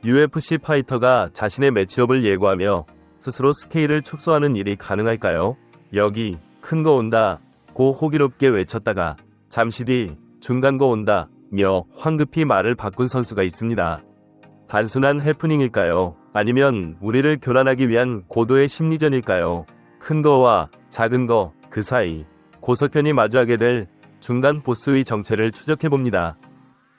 UFC 파이터가 자신의 매치업을 예고하며 스스로 스케일을 축소하는 일이 가능할까요? 여기 큰 거 온다 고 호기롭게 외쳤다가 잠시 뒤 중간 거 온다 며 황급히 말을 바꾼 선수가 있습니다. 단순한 해프닝일까요? 아니면 우리를 교란하기 위한 고도의 심리전일까요? 큰 거와 작은 거 그 사이 고석현이 마주하게 될 중간 보스의 정체를 추적해봅니다.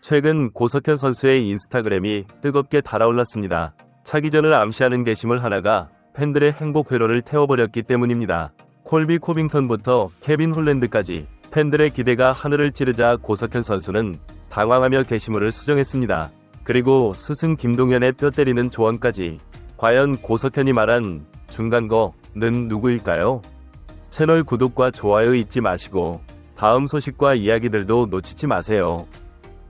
최근 고석현 선수의 인스타그램이 뜨겁게 달아올랐습니다. 차기전을 암시하는 게시물 하나가 팬들의 행복 회로를 태워버렸기 때문입니다. 콜비 코빙턴부터 케빈 홀랜드까지 팬들의 기대가 하늘을 찌르자 고석현 선수는 당황하며 게시물을 수정했습니다. 그리고 스승 김동현의 뼈 때리는 조언까지. 과연 고석현이 말한 중간 거는 누구일까요? 채널 구독과 좋아요 잊지 마시고 다음 소식과 이야기들도 놓치지 마세요.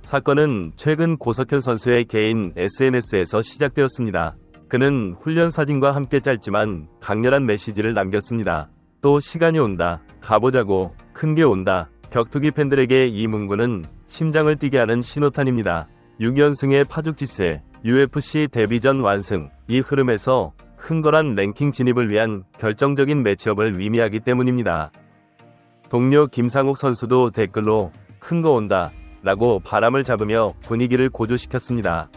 사건은 최근 고석현 선수의 개인 SNS에서 시작되었습니다. 그는 훈련 사진과 함께 짧지만 강렬한 메시지를 남겼습니다. 또 시간이 온다. 가보자고. 큰 게 온다. 격투기 팬들에게 이 문구는 심장을 뛰게 하는 신호탄입니다. 6연승의 파죽지세, UFC 데뷔전 완승. 이 흐름에서 흥건한 랭킹 진입을 위한 결정적인 매치업을 의미하기 때문입니다. 동료 김상욱 선수도 댓글로 큰 거 온다 라고 바람을 잡으며 분위기를 고조시켰습니다.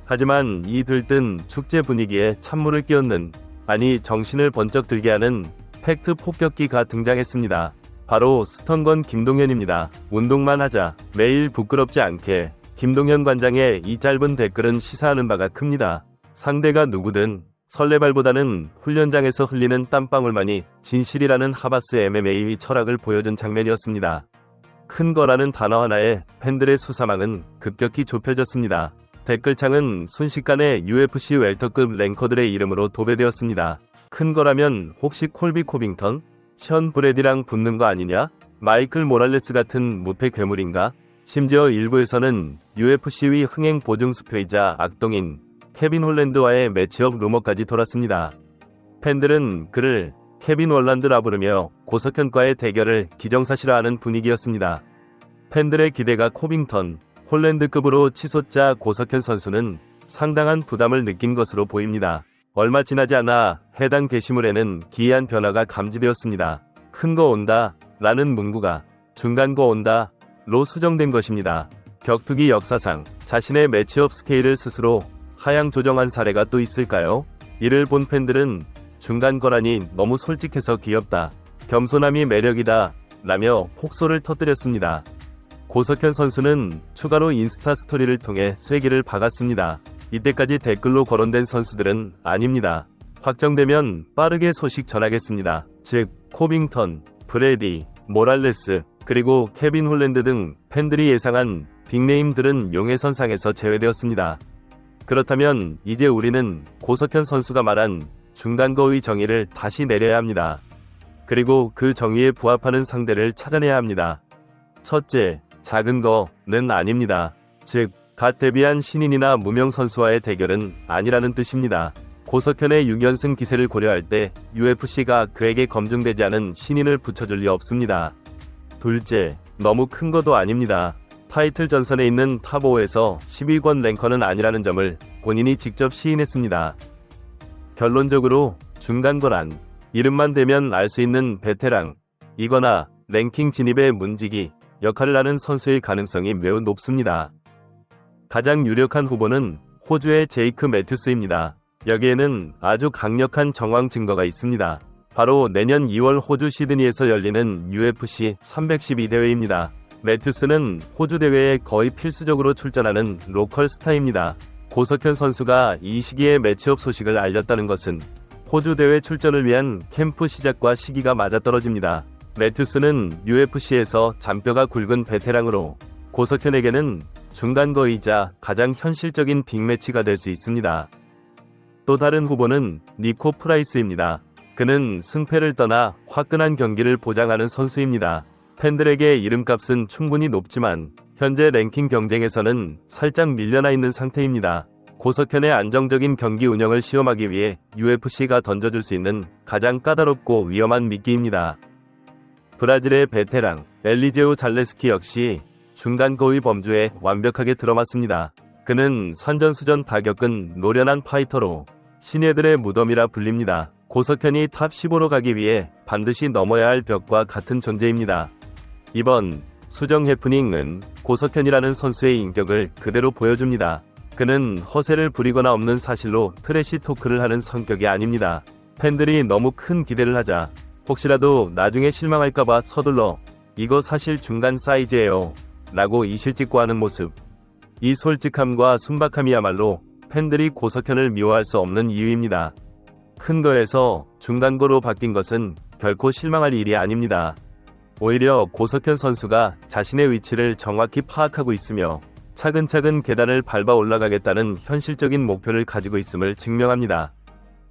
하지만 이 들뜬 축제 분위기에 찬물을 끼얹는, 아니 정신을 번쩍 들게 하는 팩트 폭격기가 등장했습니다. 바로 스턴건 김동현입니다. 운동만 하자. 매일 부끄럽지 않게. 김동현 관장의 이 짧은 댓글은 시사하는 바가 큽니다. 상대가 누구든 설레발보다는 훈련장에서 흘리는 땀방울만이 진실이라는 하바스 MMA의 철학을 보여준 장면이었습니다. 큰 거라는 단어 하나에 팬들의 수사망은 급격히 좁혀졌습니다. 댓글창은 순식간에 UFC 웰터급 랭커들의 이름으로 도배되었습니다. 큰 거라면 혹시 콜비 코빙턴? 션 브래디랑 붙는 거 아니냐? 마이클 모랄레스 같은 무패 괴물인가? 심지어 일부에서는 UFC의 흥행 보증수표이자 악동인 케빈 홀랜드와의 매치업 루머까지 돌았습니다. 팬들은 그를 케빈 월란드라 부르며 고석현과의 대결을 기정사실화하는 분위기였습니다. 팬들의 기대가 코빙턴, 홀랜드급으로 치솟자 고석현 선수는 상당한 부담을 느낀 것으로 보입니다. 얼마 지나지 않아 해당 게시물에는 기이한 변화가 감지되었습니다. 큰 거 온다 라는 문구가 중간 거 온다 로 수정된 것입니다. 격투기 역사상 자신의 매치업 스케일을 스스로 하향 조정한 사례가 또 있을까요? 이를 본 팬들은 중간 거라니 너무 솔직해서 귀엽다. 겸손함이 매력이다 라며 폭소를 터뜨렸습니다. 고석현 선수는 추가로 인스타 스토리를 통해 쐐기를 박았습니다. 이때까지 댓글로 거론된 선수들은 아닙니다. 확정되면 빠르게 소식 전하겠습니다. 즉 코빙턴, 브래디, 모랄레스, 그리고 케빈 홀랜드 등 팬들이 예상한 빅네임들은 용해선상에서 제외되었습니다. 그렇다면 이제 우리는 고석현 선수가 말한 중간거의 정의를 다시 내려야 합니다. 그리고 그 정의에 부합하는 상대를 찾아내야 합니다. 첫째, 작은 거는 아닙니다. 즉, 갓 데뷔한 신인이나 무명 선수와의 대결은 아니라는 뜻입니다. 고석현의 6연승 기세를 고려할 때 UFC가 그에게 검증되지 않은 신인을 붙여줄 리 없습니다. 둘째, 너무 큰 것도 아닙니다. 타이틀 전선에 있는 탑5에서 10위권 랭커는 아니라는 점을 본인이 직접 시인했습니다. 결론적으로 중간거란 이름만 대면 알 수 있는 베테랑 이거나 랭킹 진입의 문지기 역할을 하는 선수일 가능성이 매우 높습니다. 가장 유력한 후보는 호주의 제이크 매튜스입니다. 여기에는 아주 강력한 정황 증거가 있습니다. 바로 내년 2월 호주 시드니에서 열리는 UFC 312대회입니다. 매튜스는 호주 대회에 거의 필수적으로 출전하는 로컬 스타입니다. 고석현 선수가 이 시기에 매치업 소식을 알렸다는 것은 호주 대회 출전을 위한 캠프 시작과 시기가 맞아떨어집니다. 매튜스는 UFC에서 잔뼈가 굵은 베테랑으로 고석현에게는 중간거이자 가장 현실적인 빅매치가 될 수 있습니다. 또 다른 후보는 니코 프라이스입니다. 그는 승패를 떠나 화끈한 경기를 보장하는 선수입니다. 팬들에게 이름값은 충분히 높지만 현재 랭킹 경쟁에서는 살짝 밀려나 있는 상태입니다. 고석현의 안정적인 경기 운영을 시험하기 위해 UFC가 던져줄 수 있는 가장 까다롭고 위험한 미끼입니다. 브라질의 베테랑 엘리제우 잘레스키 역시 중간거의 범주에 완벽하게 들어맞습니다. 그는 선전수전 다 겪은 노련한 파이터로 신예들의 무덤이라 불립니다. 고석현이 탑 15로 가기 위해 반드시 넘어야 할 벽과 같은 존재입니다. 이번 수정 해프닝은 고석현이라는 선수의 인격을 그대로 보여줍니다. 그는 허세를 부리거나 없는 사실로 트래시 토크를 하는 성격이 아닙니다. 팬들이 너무 큰 기대를 하자 혹시라도 나중에 실망할까봐 서둘러 이거 사실 중간 사이즈예요 라고 이실직고 하는 모습. 이 솔직함과 순박함이야말로 팬들이 고석현을 미워할 수 없는 이유입니다. 큰 거에서 중간고로 바뀐 것은 결코 실망할 일이 아닙니다. 오히려 고석현 선수가 자신의 위치를 정확히 파악하고 있으며 차근차근 계단을 밟아 올라가겠다는 현실적인 목표를 가지고 있음을 증명합니다.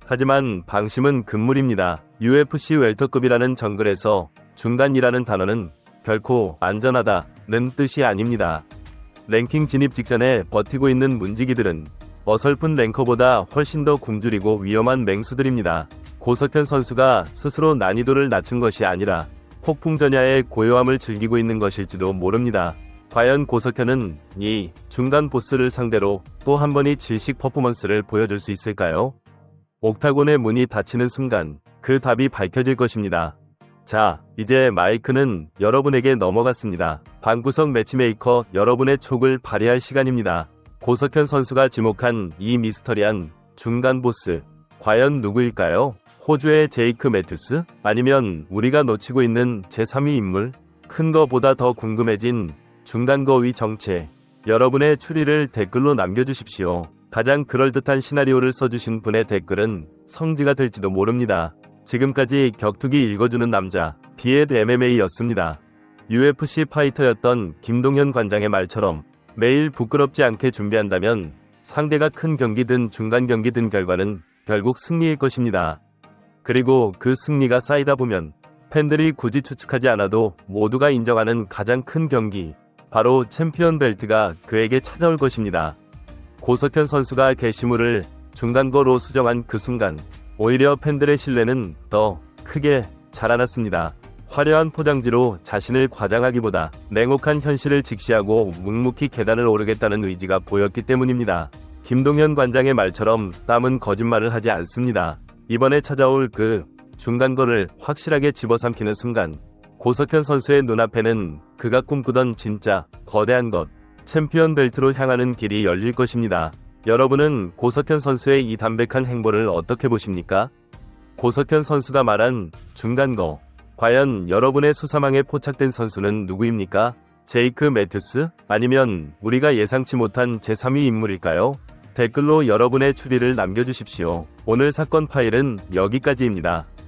하지만 방심은 금물입니다. UFC 웰터급이라는 정글에서 중간이라는 단어는 결코 안전하다는 뜻이 아닙니다. 랭킹 진입 직전에 버티고 있는 문지기들은 어설픈 랭커보다 훨씬 더 굶주리고 위험한 맹수들입니다. 고석현 선수가 스스로 난이도를 낮춘 것이 아니라 폭풍전야의 고요함을 즐기고 있는 것일지도 모릅니다. 과연 고석현은 이 중간 보스를 상대로 또 한 번의 질식 퍼포먼스를 보여줄 수 있을까요? 옥타곤의 문이 닫히는 순간 그 답이 밝혀질 것입니다. 자, 이제 마이크는 여러분에게 넘어갔습니다. 방구석 매치메이커 여러분의 촉을 발휘할 시간입니다. 고석현 선수가 지목한 이 미스터리한 중간 보스, 과연 누구일까요? 호주의 제이크 매튜스? 아니면 우리가 놓치고 있는 제3위 인물? 큰 거보다 더 궁금해진 중간 거위 정체. 여러분의 추리를 댓글로 남겨주십시오. 가장 그럴듯한 시나리오를 써주신 분의 댓글은 성지가 될지도 모릅니다. 지금까지 격투기 읽어주는 남자 비엣 MMA였습니다. UFC 파이터였던 김동현 관장의 말처럼 매일 부끄럽지 않게 준비한다면 상대가 큰 경기든 중간 경기든 결과는 결국 승리일 것입니다. 그리고 그 승리가 쌓이다 보면 팬들이 굳이 추측하지 않아도 모두가 인정하는 가장 큰 경기, 바로 챔피언 벨트가 그에게 찾아올 것입니다. 고석현 선수가 게시물을 중간거로 수정한 그 순간 오히려 팬들의 신뢰는 더 크게 자라났습니다. 화려한 포장지로 자신을 과장하기보다 냉혹한 현실을 직시하고 묵묵히 계단을 오르겠다는 의지가 보였기 때문입니다. 김동현 관장의 말처럼 땀은 거짓말을 하지 않습니다. 이번에 찾아올 그 중간거를 확실하게 집어삼키는 순간 고석현 선수의 눈앞에는 그가 꿈꾸던 진짜 거대한 것, 챔피언 벨트로 향하는 길이 열릴 것입니다. 여러분은 고석현 선수의 이 담백한 행보를 어떻게 보십니까? 고석현 선수가 말한 중간거, 과연 여러분의 수사망에 포착된 선수는 누구입니까? 제이크 매튜스? 아니면 우리가 예상치 못한 제3위 인물일까요? 댓글로 여러분의 추리를 남겨주십시오. 오늘 사건 파일은 여기까지입니다.